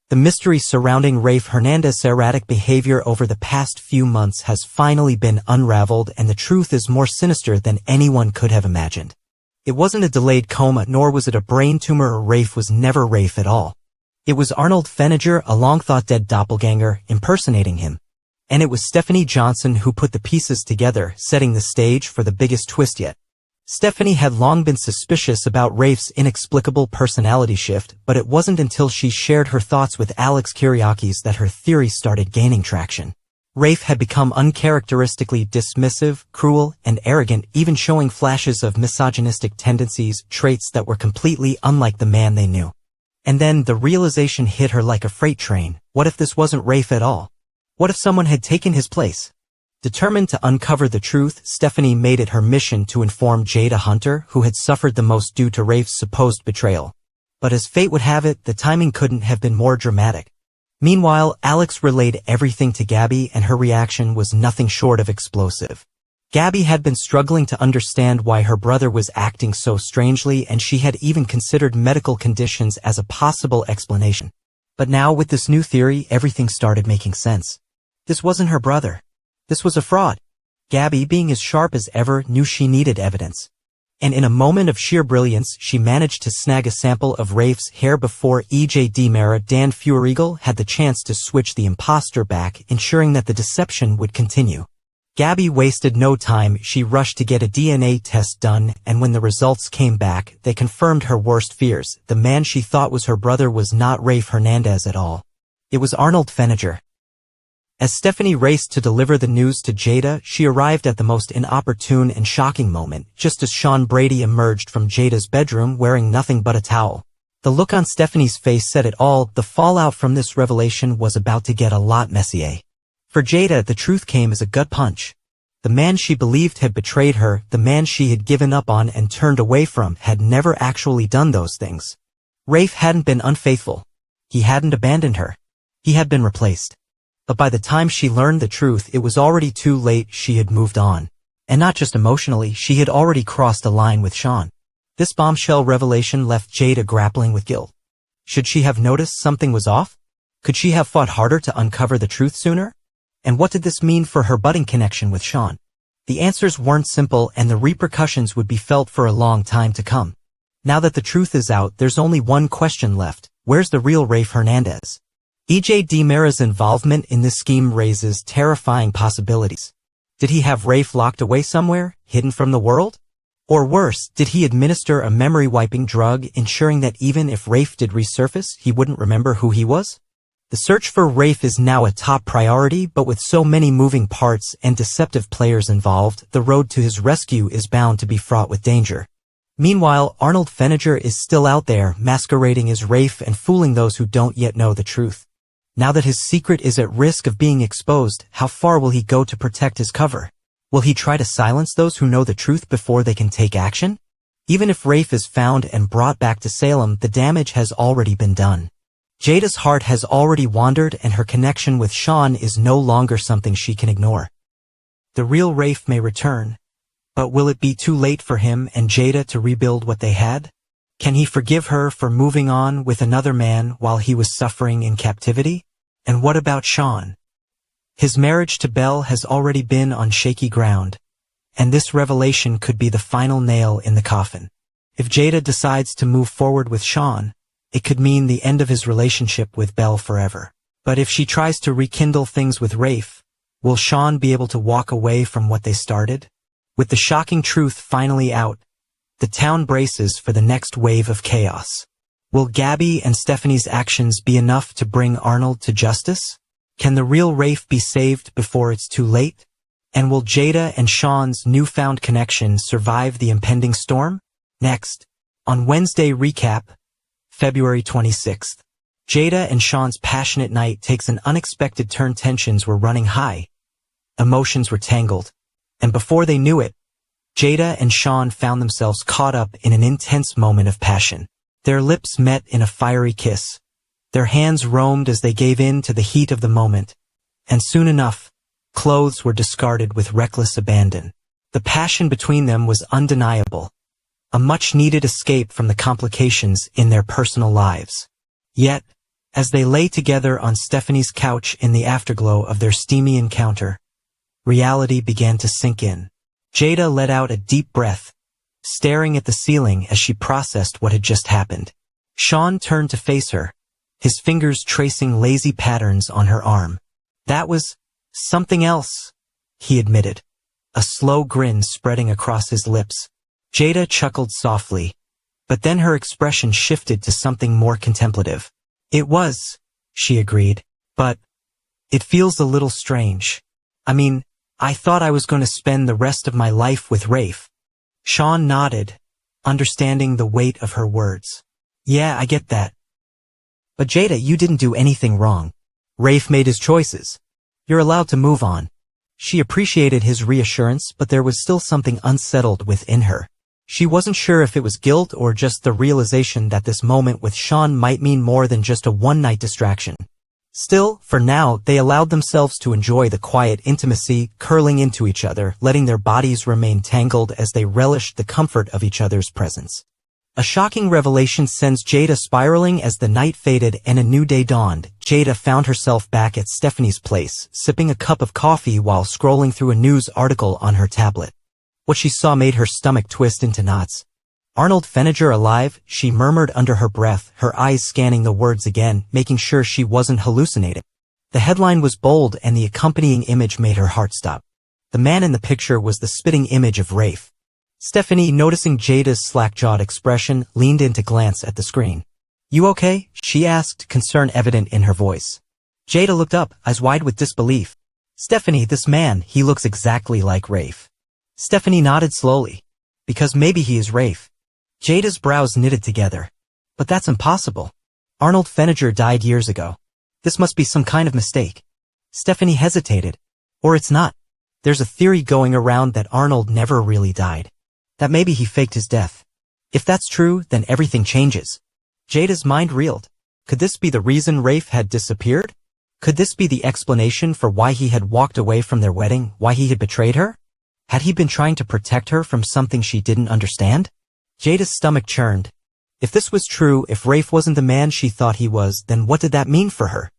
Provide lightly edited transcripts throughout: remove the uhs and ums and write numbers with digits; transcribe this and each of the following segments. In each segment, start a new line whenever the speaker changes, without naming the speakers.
The mystery surrounding Rafe Hernandez's erratic behavior over the past few months has finally been unraveled, and the truth is more sinister than anyone could have imagined. It wasn't a delayed coma, nor was it a brain tumor. Rafe was never Rafe at all. It was Arnold Feniger, a long-thought-dead doppelganger, impersonating him. And it was Stephanie Johnson who put the pieces together, setting the stage for the biggest twist yet. Stephanie had long been suspicious about Rafe's inexplicable personality shift, but it wasn't until she shared her thoughts with Alex Kyriakis that her theory started gaining traction. Rafe had become uncharacteristically dismissive, cruel, and arrogant, even showing flashes of misogynistic tendencies, traits that were completely unlike the man they knew. And then the realization hit her like a freight train. What if this wasn't Rafe at all? What if someone had taken his place? Determined to uncover the truth, Stephanie made it her mission to inform Jada Hunter, who had suffered the most due to Rafe's supposed betrayal. But as fate would have it, the timing couldn't have been more dramatic. Meanwhile, Alex relayed everything to Gabi, and her reaction was nothing short of explosive. Gabi had been struggling to understand why her brother was acting so strangely, and she had even considered medical conditions as a possible explanation. But now, with this new theory, everything started making sense. This wasn't her brother. This was a fraud. Gabi, being as sharp as ever, knew she needed evidence. And in a moment of sheer brilliance, she managed to snag a sample of Rafe's hair before EJ Demera Dan Feuerriegel had the chance to switch the imposter back, ensuring that the deception would continue. Gabi wasted no time. She rushed to get a DNA test done, and when the results came back, they confirmed her worst fears. The man she thought was her brother was not Rafe Hernandez at all. It was Arnold Feniger. As Stephanie raced to deliver the news to Jada, she arrived at the most inopportune and shocking moment, just as Sean Brady emerged from Jada's bedroom wearing nothing but a towel. The look on Stephanie's face said it all. The fallout from this revelation was about to get a lot messier. For Jada, the truth came as a gut punch. The man she believed had betrayed her, the man she had given up on and turned away from, had never actually done those things. Rafe hadn't been unfaithful. He hadn't abandoned her. He had been replaced. But by the time she learned the truth, it was already too late. She had moved on. And not just emotionally, she had already crossed a line with Sean. This bombshell revelation left Jada grappling with guilt. Should she have noticed something was off? Could she have fought harder to uncover the truth sooner? And what did this mean for her budding connection with Sean? The answers weren't simple, and the repercussions would be felt for a long time to come. Now that the truth is out, there's only one question left. Where's the real Rafe Hernandez? EJ Demera's involvement in this scheme raises terrifying possibilities. Did he have Rafe locked away somewhere, hidden from the world? Or worse, did he administer a memory-wiping drug, ensuring that even if Rafe did resurface, he wouldn't remember who he was? The search for Rafe is now a top priority, but with so many moving parts and deceptive players involved, the road to his rescue is bound to be fraught with danger. Meanwhile, Arnold Feniger is still out there, masquerading as Rafe and fooling those who don't yet know the truth. Now that his secret is at risk of being exposed, how far will he go to protect his cover? Will he try to silence those who know the truth before they can take action? Even if Rafe is found and brought back to Salem, the damage has already been done. Jada's heart has already wandered, and her connection with Sean is no longer something she can ignore. The real Rafe may return, but will it be too late for him and Jada to rebuild what they had? Can he forgive her for moving on with another man while he was suffering in captivity? And what about Sean? His marriage to Belle has already been on shaky ground, and this revelation could be the final nail in the coffin. If Jada decides to move forward with Sean, it could mean the end of his relationship with Belle forever. But if she tries to rekindle things with Rafe, will Sean be able to walk away from what they started? With the shocking truth finally out, the town braces for the next wave of chaos. Will Gabi and Stephanie's actions be enough to bring Arnold to justice? Can the real Rafe be saved before it's too late? And will Jada and Sean's newfound connection survive the impending storm? Next, on Wednesday Recap, February 26th. Jada and Sean's passionate night takes an unexpected turn. Tensions were running high. Emotions were tangled. And before they knew it, Jada and Sean found themselves caught up in an intense moment of passion. Their lips met in a fiery kiss. Their hands roamed as they gave in to the heat of the moment. And soon enough, clothes were discarded with reckless abandon. The passion between them was undeniable, a much-needed escape from the complications in their personal lives. Yet, As they lay together on Stephanie's couch in the afterglow of their steamy encounter, reality began to sink in. Jada let out a deep breath, staring at the ceiling as she processed what had just happened. Sean turned to face her, his fingers tracing lazy patterns on her arm. That was something else, he admitted, a slow grin spreading across his lips. Jada chuckled softly, but then her expression shifted to something more contemplative. It was, she agreed, but it feels a little strange. I mean, I thought I was going to spend the rest of my life with Rafe. Sean nodded, understanding the weight of her words. Yeah, I get that. But Jada, you didn't do anything wrong. Rafe made his choices. You're allowed to move on. She appreciated his reassurance, but there was still something unsettled within her. She wasn't sure if it was guilt or just the realization that this moment with Sean might mean more than just a one-night distraction. Still, for now, they allowed themselves to enjoy the quiet intimacy, curling into each other, letting their bodies remain tangled as they relished the comfort of each other's presence. A shocking revelation sends Jada spiraling as the night faded and a new day dawned. Jada found herself back at Stephanie's place, sipping a cup of coffee while scrolling through a news article on her tablet. What she saw made her stomach twist into knots. Arnold Feniger alive, she murmured under her breath, her eyes scanning the words again, making sure she wasn't hallucinating. The headline was bold and the accompanying image made her heart stop. The man in the picture was the spitting image of Rafe. Stephanie, noticing Jada's slack-jawed expression, leaned in to glance at the screen. You okay? She asked, concern evident in her voice. Jada looked up, eyes wide with disbelief. Stephanie, this man, he looks exactly like Rafe. Stephanie nodded slowly. Because maybe he is Rafe. Jada's brows knitted together. But that's impossible. Arnold Feniger died years ago. This must be some kind of mistake. Stephanie hesitated. Or it's not. There's a theory going around that Arnold never really died. That maybe he faked his death. If that's true, then everything changes. Jada's mind reeled. Could this be the reason Rafe had disappeared? Could this be the explanation for why he had walked away from their wedding, why he had betrayed her? Had he been trying to protect her from something she didn't understand? Jada's stomach churned. If this was true, if Rafe wasn't the man she thought he was, then what did that mean for her?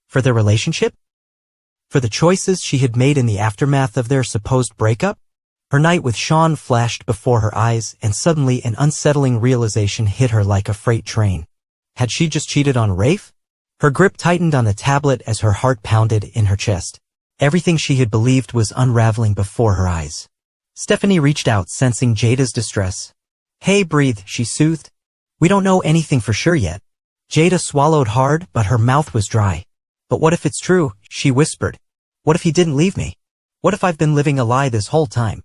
For their relationship? For the choices she had made in the aftermath of their supposed breakup? Her night with Sean flashed before her eyes, and suddenly an unsettling realization hit her like a freight train. Had she just cheated on Rafe? Her grip tightened on the tablet as her heart pounded in her chest. Everything she had believed was unraveling before her eyes. Stephanie reached out, sensing Jada's distress. Hey, breathe, she soothed. We don't know anything for sure yet. Jada swallowed hard, but her mouth was dry. But what if it's true? She whispered. What if he didn't leave me? What if I've been living a lie this whole time?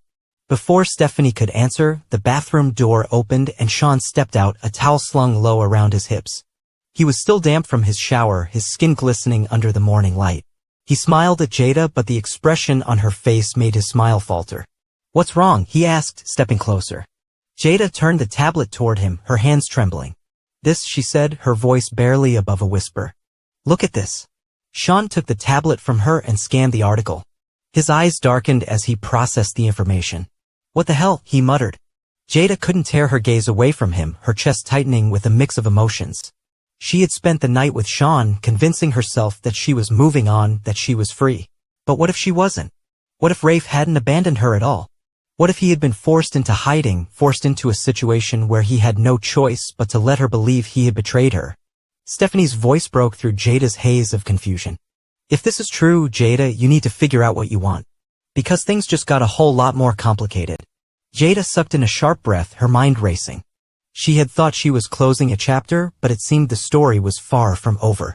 Before Stephanie could answer, the bathroom door opened and Sean stepped out, a towel slung low around his hips. He was still damp from his shower, his skin glistening under the morning light. He smiled at Jada, but the expression on her face made his smile falter. What's wrong? He asked, stepping closer. Jada turned the tablet toward him, her hands trembling. This, she said, her voice barely above a whisper. Look at this. Sean took the tablet from her and scanned the article. His eyes darkened as he processed the information. What the hell? He muttered. Jada couldn't tear her gaze away from him, her chest tightening with a mix of emotions. She had spent the night with Sean, convincing herself that she was moving on, that she was free. But what if she wasn't? What if Rafe hadn't abandoned her at all? What if he had been forced into hiding, forced into a situation where he had no choice but to let her believe he had betrayed her? Stephanie's voice broke through Jada's haze of confusion. If this is true, Jada, you need to figure out what you want. Because things just got a whole lot more complicated. Jada sucked in a sharp breath, her mind racing. She had thought she was closing a chapter, but it seemed the story was far from over.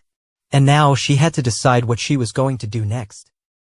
And now she had to decide what she was going to do next.